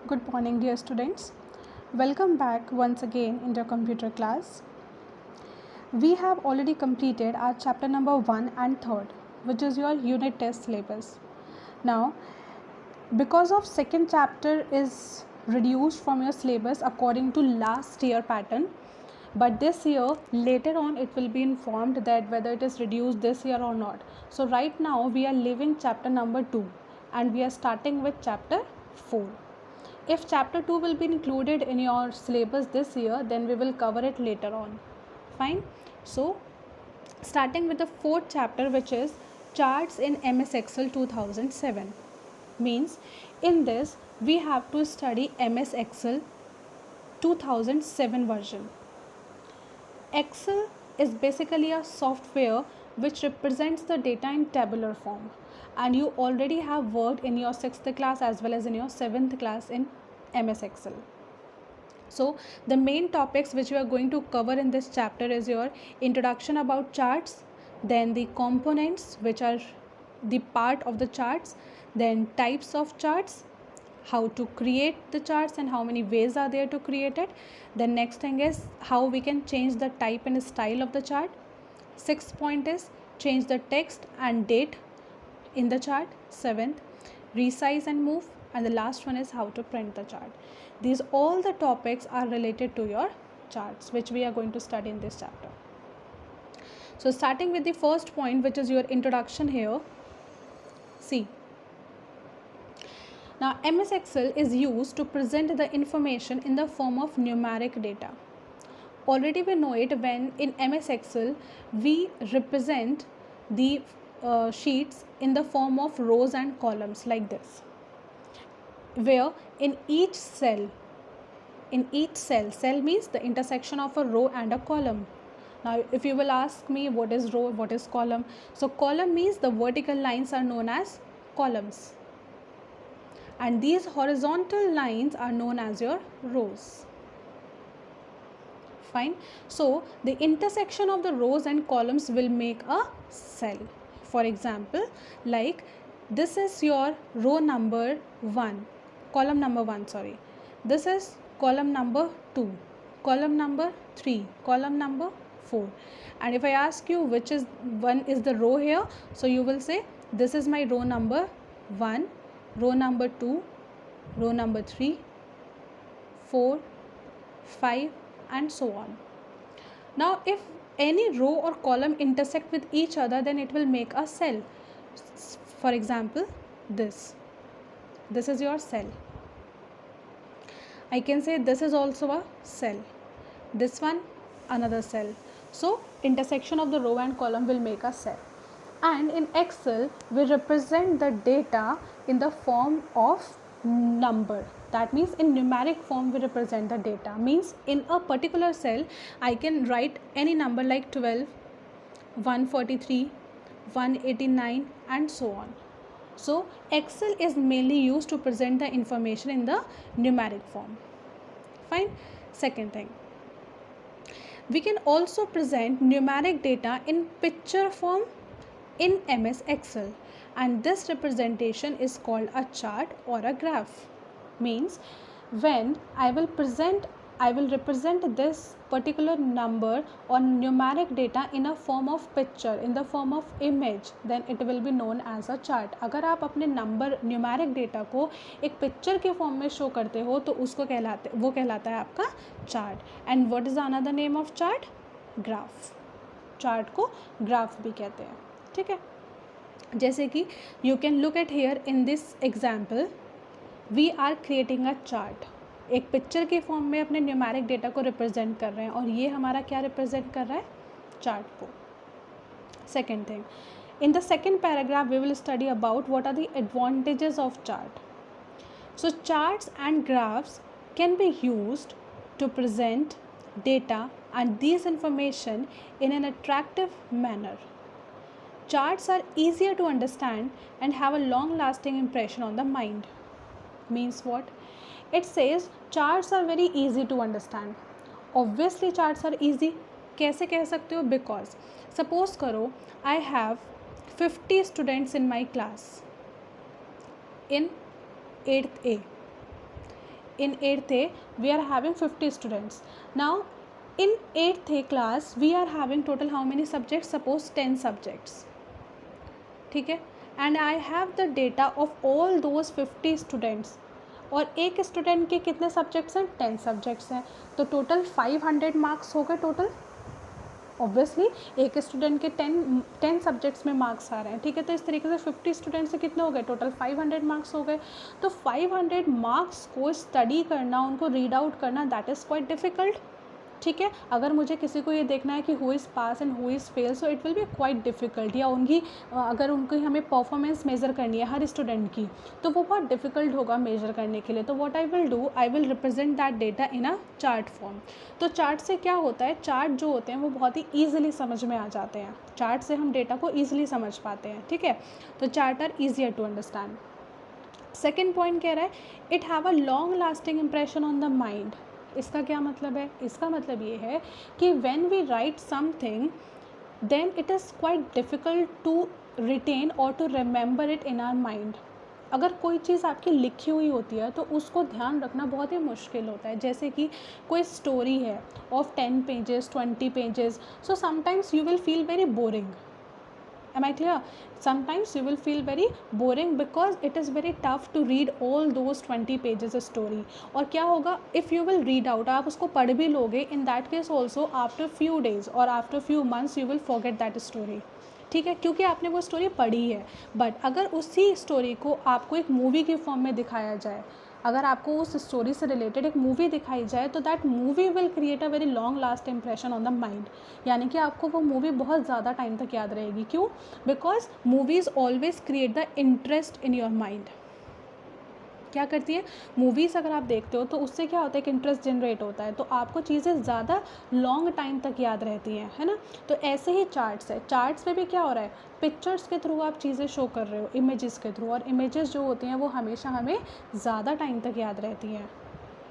Good morning, dear students. Welcome back once again in your computer class. We have already completed our chapter number 1 and 3rd, which is your unit test syllabus. Now, because of second chapter is reduced from your syllabus according to last year pattern, but this year later on it will be informed that whether it is reduced this year or not. So right now we are leaving chapter number 2 and we are starting with chapter 4. If chapter 2 will be included in your syllabus this year, then we will cover it later on. Fine. So starting with the fourth chapter, which is charts in MS Excel 2007, means in this we have to study MS Excel 2007 version. Excel is basically a software which represents the data in tabular form, and you already have worked in your 6th class as well as in your 7th class in MS Excel. So the main topics which we are going to cover in this chapter is your introduction about charts, then the components which are the part of the charts, then types of charts, how to create the charts and how many ways are there to create it. The next thing is how we can change the type and style of the chart. Sixth point is change the text and date in the chart. Seventh, resize and move, and the last one is how to print the chart. These all the topics are related to your charts which we are going to study in this chapter. So starting with the first point, which is your introduction here. See, now MS Excel is used to present the information in the form of numeric data. Already we know it when in MS Excel we represent the sheets in the form of rows and columns like this, where in each cell means the intersection of a row and a column. Now if you will ask me what is row, what is column, so column means the vertical lines are known as columns and these horizontal lines are known as your rows. Fine. So the intersection of the rows and columns will make a cell. For example, like this is your row number 1, column number 1, sorry. This is column number 2, column number 3, column number 4. And if I ask you which is one is the row here, so you will say this is my row number 1, row number 2, row number 3, 4, 5 and so on. Now if any row or column intersect with each other, then it will make a cell. For example, this is your cell. I can say this is also a cell, this one another cell. So intersection of the row and column will make a cell. And in Excel we represent the data in the form of number. That means in numeric form we represent the data. Means in a particular cell I can write any number like 12, 143, 189 and so on. So Excel is mainly used to present the information in the numeric form. Fine. Second thing, we can also present numeric data in picture form in MS Excel, and this representation is called a chart or a graph. Means when I will represent this particular number or numeric data in a form of picture, in the form of image, then it will be known as a chart. अगर आप अपने number numeric data को एक picture के form में show करते हो तो उसको कहलाता है आपका chart. And what is another name of chart? Graph. Chart को ग्राफ भी कहते हैं. ठीक है. जैसे कि you can look at here in this example, we are creating a chart. एक पिक्चर के फॉर्म में अपने न्यूमेरिक डेटा को रिप्रेजेंट कर रहे हैं और ये हमारा क्या रिप्रेजेंट कर रहा है? चार्ट को. Second thing, in the second paragraph we will study about what are the advantages of chart. So charts and graphs can be used to present data and these information in an attractive manner. Charts are easier to understand and have a long lasting impression on the mind. Means what? It says charts are very easy to understand. Obviously charts are easy. कैसे कह सकते हो? Because suppose करो I have 50 students in my class in 8th A. in 8th A we are having 50 students. Now in 8th A class we are having total how many subjects? Suppose 10 subjects. ठीक है, and I have the data of all those 50 students, और एक student के कितने subjects हैं? 10 subjects हैं, तो total 500 marks हो गए टोटल। ऑब्वियसली एक स्टूडेंट के 10 सब्जेक्ट्स में मार्क्स आ रहे हैं, ठीक है, तो इस तरीके से 50 स्टूडेंट से कितने हो गए? टोटल 500 मार्क्स हो गए। तो 500 मार्क्स को स्टडी करना, उनको रीड आउट करना, दैट इज़ क्वाइट डिफ़िकल्ट, ठीक है। अगर मुझे किसी को ये देखना है कि who is pass and who is fail, so it will be quite difficult, या उनकी अगर उनकी हमें परफॉर्मेंस मेज़र करनी है हर स्टूडेंट की, तो वो बहुत डिफ़िकल्ट होगा मेज़र करने के लिए। तो what I will do, I will represent that data in a chart form. तो चार्ट से क्या होता है, चार्ट जो होते हैं वो बहुत ही ईजिली समझ में आ जाते हैं, चार्ट से हम डेटा को ईजिली समझ पाते हैं, ठीक है। तो chart are easier to understand. Second point कह रहा है it have a long lasting impression on the mind. इसका क्या मतलब है? इसका मतलब ये है कि when we write something then it is quite difficult to retain और to remember it in our mind. अगर कोई चीज़ आपकी लिखी हुई होती है तो उसको ध्यान रखना बहुत ही मुश्किल होता है। जैसे कि कोई स्टोरी है of 10 pages 20 pages, so sometimes you will feel very boring. Am I clear? Sometimes you will feel very boring because it is very tough to read all those 20 pages of story. और क्या होगा, if you will read out, आप उसको पढ़ भी लोगे, in that case also after few days or after few months you will forget that story, ठीक है, क्योंकि आपने वो स्टोरी पढ़ी है। बट अगर उसी स्टोरी को आपको एक मूवी के फॉर्म में दिखाया जाए, अगर आपको उस स्टोरी से रिलेटेड एक मूवी दिखाई जाए, तो that movie will create a very long last impression on the mind. यानी कि आपको वो मूवी बहुत ज़्यादा टाइम तक याद रहेगी। क्यों? Because movies always create the interest in your mind. क्या करती है मूवीज़, अगर आप देखते हो तो उससे क्या होता है, कि इंटरेस्ट जनरेट होता है, तो आपको चीज़ें ज़्यादा लॉन्ग टाइम तक याद रहती हैं, है ना। तो ऐसे ही चार्ट्स है, चार्ट्स में भी क्या हो रहा है, पिक्चर्स के थ्रू आप चीज़ें शो कर रहे हो, इमेजेस के थ्रू, और इमेजेस जो होती हैं वो हमेशा हमें ज़्यादा टाइम तक याद रहती हैं,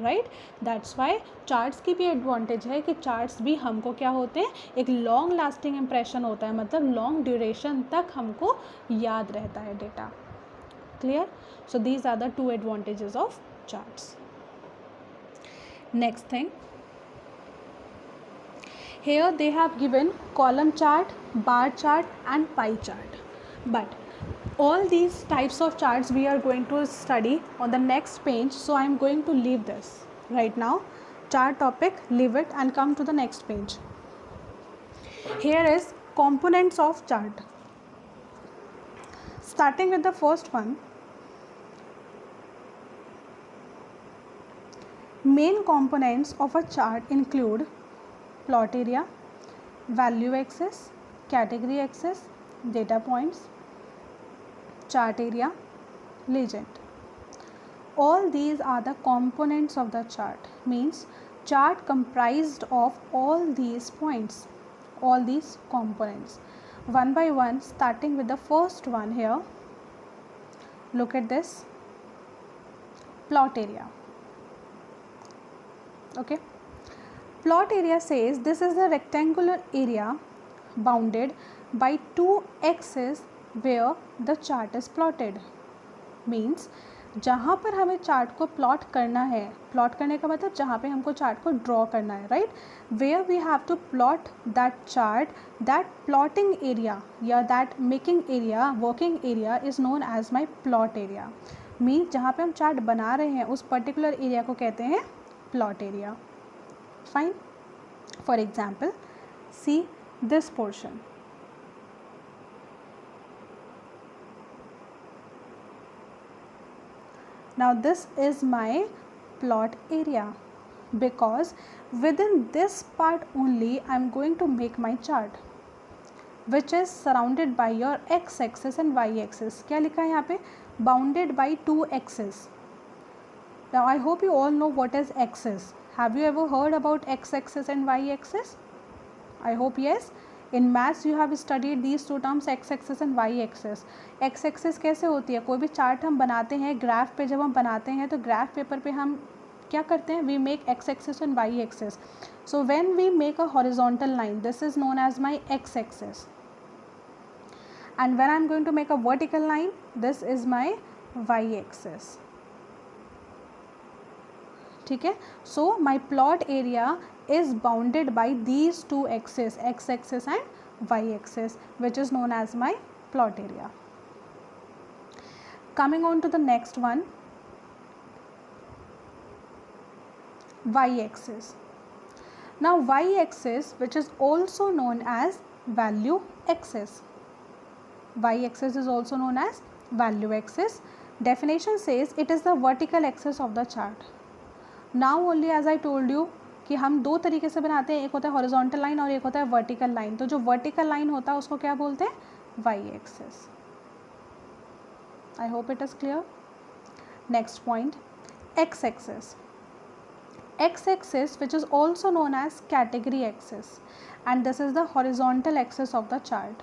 राइट। दैट्स वाई चार्ट्स की भी एडवांटेज है कि चार्ट्स भी हमको क्या होते हैं, एक लॉन्ग लास्टिंग इम्प्रेशन होता है, मतलब लॉन्ग ड्यूरेशन तक हमको याद रहता है data. Clear? So these are the two advantages of charts. Next thing, here they have given column chart, bar chart and pie chart, but all these types of charts we are going to study on the next page, so I am going to leave this right now, chart topic, leave it and come to the next page. Here is components of chart. Starting with the first one, main components of a chart include plot area, value axis, category axis, data points, chart area, legend. All these are the components of the chart, means chart comprised of all these points, all these components. One by one, starting with the first one here, look at this, plot area. Okay, plot area says this is a rectangular area bounded by two axes where the chart is plotted. Means जहाँ पर हमें chart को plot करना है, plot करने का मतलब जहाँ पे हमको चार्ट को ड्रॉ करना है, right, where we have to plot that chart, that plotting area या that making area, working area is known as my plot area. Means जहाँ पे हम चार्ट बना रहे हैं उस पर्टिकुलर एरिया को कहते हैं plot area. Fine. For example, see this portion. Now this is my plot area, because within this part only I am going to make my chart, which is surrounded by your x axis and y axis. क्या लिखा है यहाँ पे? Bounded by two axes. Now I hope you all know what is axis. Have you ever heard about x axis and y axis? I hope yes. In maths you have studied these two terms, x axis and y axis. x axis कैसे होती है? कोई भी chart हम बनाते हैं, graph पे जब हम बनाते हैं तो ग्राफ पेपर पे हम क्या करते हैं? We make x axis and y axis. So when we make a horizontal line, this is known as my x axis. And when I am going to make a vertical line, this is my y axis. ठीक है. So my plot area is bounded by these two axes, x axis and y axis, which is known as my plot area. Coming on to the next one, y axis. Now y axis, which is also known as value axis. Y axis is also known as value axis. Definition says it is the vertical axis of the chart. Now only as I told you कि हम दो तरीके से बनाते हैं, एक होता है हॉरिजॉन्टल लाइन और एक होता है वर्टिकल लाइन. तो जो वर्टिकल लाइन होता है उसको क्या बोलते हैं? Y axis. I hope it is clear. Next point, X axis. X axis which is also known as category axis and this is the horizontal axis of the chart.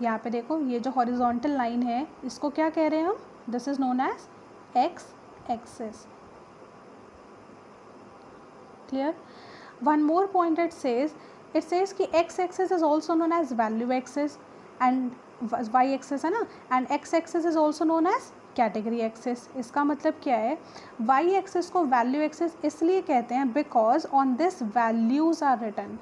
यहाँ पे देखो, ये जो हॉरिजॉन्टल लाइन है इसको क्या कह रहे हैं हम? This is known as X axis. Clear? One more point it says कि x axis is also known as value axis and y axis है ना, and x axis is also known as category axis. इसका मतलब क्या है? y axis को value axis इसलिए कहते हैं because on this values are written.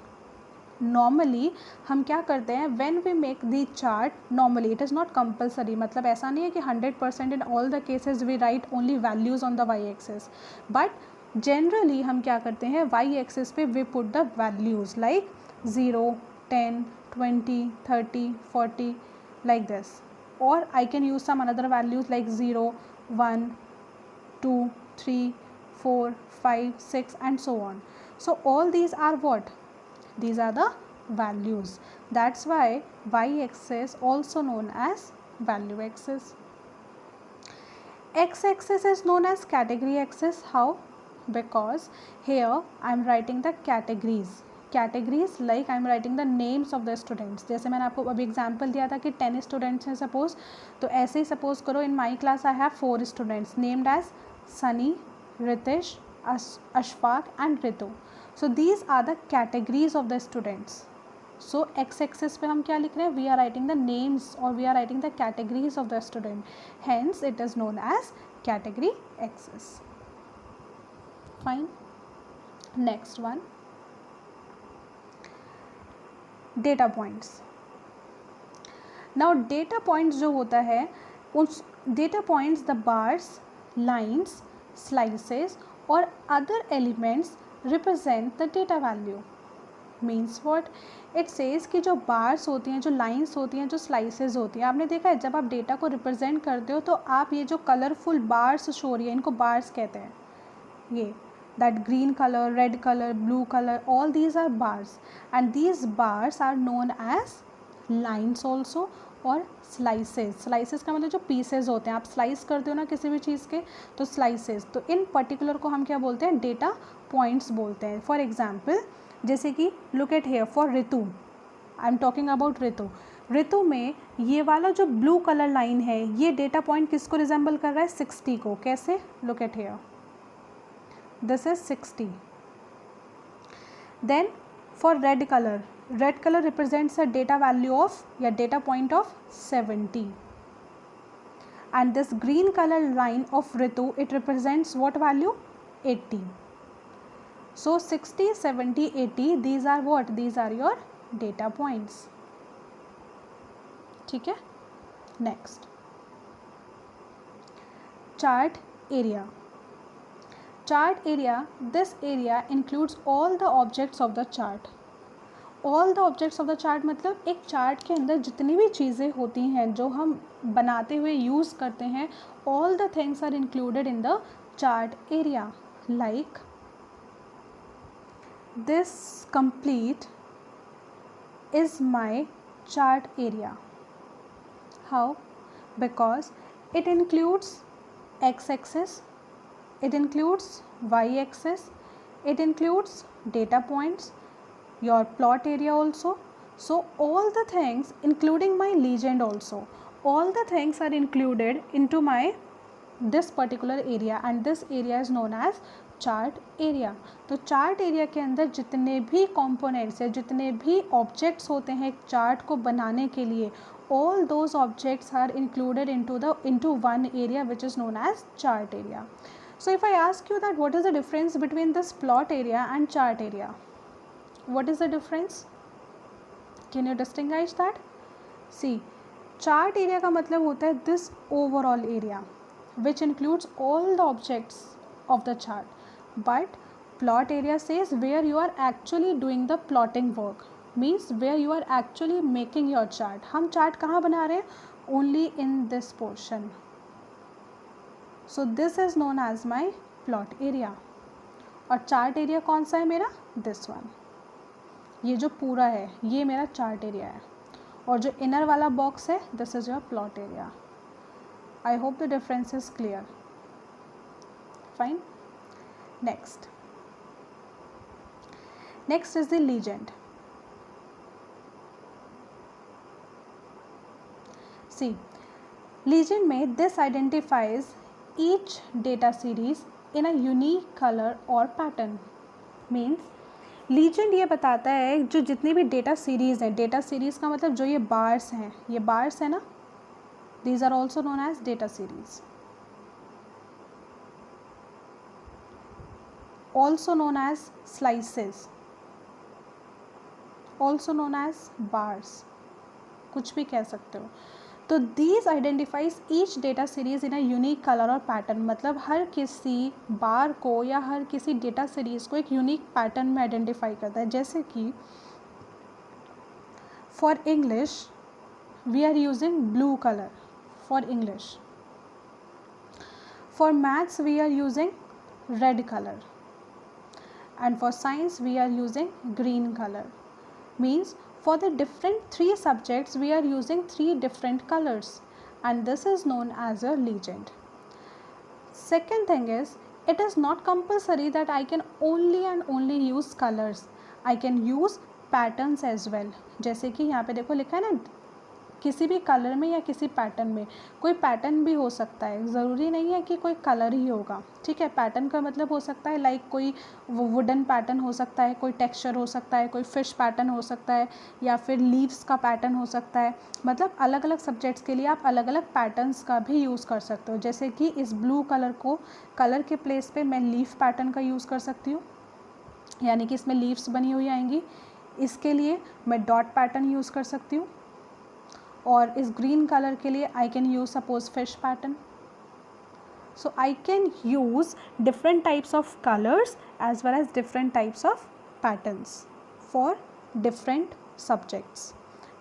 Normally हम क्या करते हैं, when we make the chart, normally it is not compulsory, मतलब ऐसा नहीं है कि 100% in all the cases we write only values on the y axis, but generally हम क्या करते हैं, वाई एक्सिस पे we put the values like 0, 10, 20, 30, 40 like this, और I can use some another values like 0, 1, 2, 3, 4, 5, 6 and so on. So all these are what? These are the values. That's Y Y axis also known as value axis. X axis is known as category axis. How? Because here I am writing the categories like I am writing the names of the students. जैसे मैंने आपको अभी example दिया था कि 10 students हैं suppose, तो ऐसे ही सपोज करो in my class I have 4 students named as Sunny, Ritish, Ashfaq and Ritu. So these are the categories of the students. So X axis पे हम क्या लिख रहे हैं? We are writing the names और we are writing the categories of the student, hence it is known as category axis. Fine. Next one, data points. Now data points जो होता है, उस data points the bars, lines, slices और other elements represent the data value. Means what? It says कि जो bars होती हैं, जो lines होती हैं, जो slices होती हैं, आपने देखा है जब आप data को represent करते हो तो आप ये जो colorful bars शो रही है इनको bars कहते हैं. ये that green color, red color, blue color, all these are bars and these bars are known as lines also और slices. slices का मतलब जो pieces होते हैं, आप slice करते हो ना किसी भी चीज़ के, तो slices. तो इन particular को हम क्या बोलते हैं? data points बोलते हैं. For example, जैसे कि look at here for Ritu, I am talking about Ritu. Ritu में ये वाला जो blue color line है ये data point किसको resemble कर रहा है? 60 को. कैसे? look at here. This is 60. Then for red color represents a data value of या data point of 70. And this green color line of Ritu, it represents what value? 80. So 60, 70, 80, these are what? These are your data points. ठीक है? Next, chart area. Chart area, this area includes all the objects of the chart. All the objects of the chart मतलब एक chart के अंदर जितनी भी चीज़ें होती हैं जो हम बनाते हुए यूज़ करते हैं, all the things are included in the chart area. Like this complete is my chart area. How? Because it includes x-axis, it includes y-axis, it includes data points, your plot area also. So all the things including my legend also, all the things are included into my this particular area and this area is known as chart area. तो chart area के अंदर जितने भी components है, जितने भी objects होते हैं एक chart को बनाने के लिए, all those objects are included into one area which is known as chart area. So if I ask you that what is the difference between this plot area and chart area, what is the difference? Can you distinguish that? See, chart area का मतलब होता है this overall area which includes all the objects of the chart, but plot area says where you are actually doing the plotting work, means where you are actually making your chart. हम chart कहाँ बना रहे हैं? Only in this portion. So this is known as my plot area. और chart area कौन सा है मेरा? This one. ये जो पूरा है ये मेरा चार्ट एरिया है, और जो इनर वाला बॉक्स है this is your plot area. I hope the difference is clear. Fine. Next is the legend. See, legend में this identifies each data series in a unique colour और pattern. Means legend ये बताता है जो जितनी भी data series हैं, data series का मतलब जो ये बार्स हैं, ये बार्स है ना, these are also known as data series, also known as slices, also known as bars, कुछ भी कह सकते हो. तो these identifies each data series in a unique colour और पैटर्न. मतलब हर किसी बार को या हर किसी डेटा सीरीज को एक यूनिक पैटर्न में आइडेंटिफाई करता है. जैसे कि for English we are using blue colour for English. For maths we are using red colour, and for science we are using green color. Means for the different 3 subjects we are using 3 different colors, and this is known as a legend. Second thing is, it is not compulsory that I can only and only use colors. I can use patterns as well. जैसे कि यहाँ पे देखो लिखा है ना, किसी भी कलर में या किसी पैटर्न में. कोई पैटर्न भी हो सकता है, ज़रूरी नहीं है कि कोई कलर ही होगा. ठीक है, पैटर्न का मतलब हो सकता है लाइक कोई वुडन पैटर्न हो सकता है, कोई टेक्सचर हो सकता है, कोई फिश पैटर्न हो सकता है, या फिर लीव्स का पैटर्न हो सकता है. मतलब अलग अलग सब्जेक्ट्स के लिए आप अलग अलग पैटर्न्स का भी यूज़ कर सकते हो. जैसे कि इस ब्लू कलर को, कलर के प्लेस पे मैं लीफ पैटर्न का यूज़ कर सकती हूँ, यानी कि इसमें लीव्स बनी हुई आएंगी. इसके लिए मैं डॉट पैटर्न यूज़ कर सकती हूँ. और इस ग्रीन कलर के लिए I can use suppose fish pattern. So I can use different types of colours as well as different types of patterns for different subjects,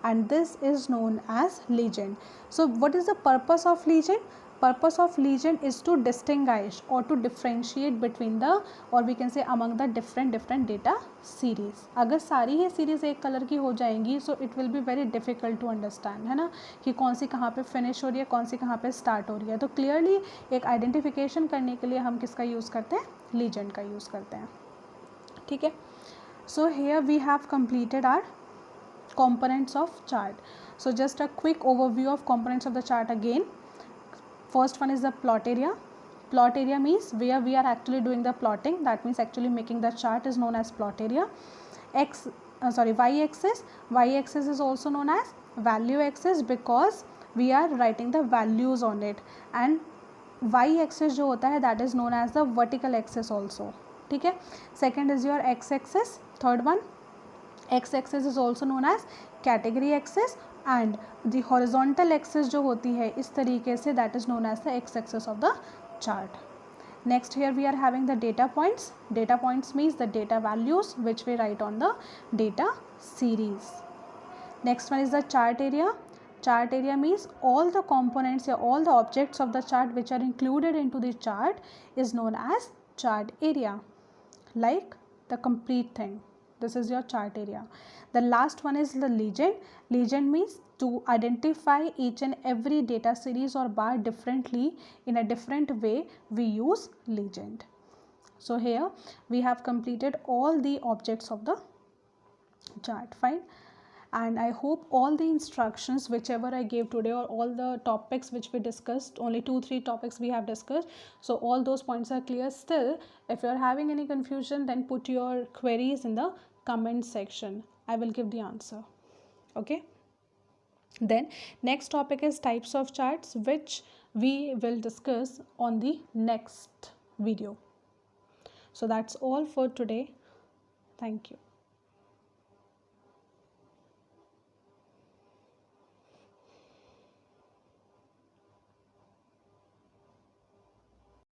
and this is known as legend. So what is the purpose of legend? Purpose of legend is to distinguish or to differentiate between the, or we can say among the different data series. अगर सारी ही series एक colour की हो जाएंगी so it will be very difficult to understand, है ना, कि कौन सी कहाँ पे फिनिश हो रही है, कौन सी कहाँ पे स्टार्ट हो रही है. तो क्लियरली एक आइडेंटिफिकेशन करने के लिए हम किसका यूज़ करते हैं? लीजेंड का यूज़ करते हैं. ठीक है. So here we have completed our components of chart. So just a quick overview of components of the chart again. First one is the plot area. Plot area means where we are actually doing the plotting, that means actually making the chart is known as plot area. Y axis. Y axis is also known as value axis because we are writing the values on it, and y axis जो होता है that is known as the vertical axis also. ठीक है. Second is your x axis. Third one, x axis is also known as category axis, and the horizontal axis जो होती है इस तरीके से that is known as the x axis of the chart. Next here we are having the data points. Data points means the data values which we write on the data series. Next one is the chart area. Chart area means all the components or all the objects of the chart which are included into the chart is known as chart area, like the complete thing. This is your chart area. The last one is the legend. Legend means to identify each and every data series or bar differently in a different way, we use legend. So here we have completed all the objects of the chart. Fine. And I hope all the instructions whichever I gave today, or all the topics which we discussed, only 2-3 topics we have discussed, so all those points are clear. Still, if you are having any confusion, then put your queries in the comment section. I will give the answer. Okay. Then next topic is types of charts, which we will discuss on the next video. So that's all for today. Thank you.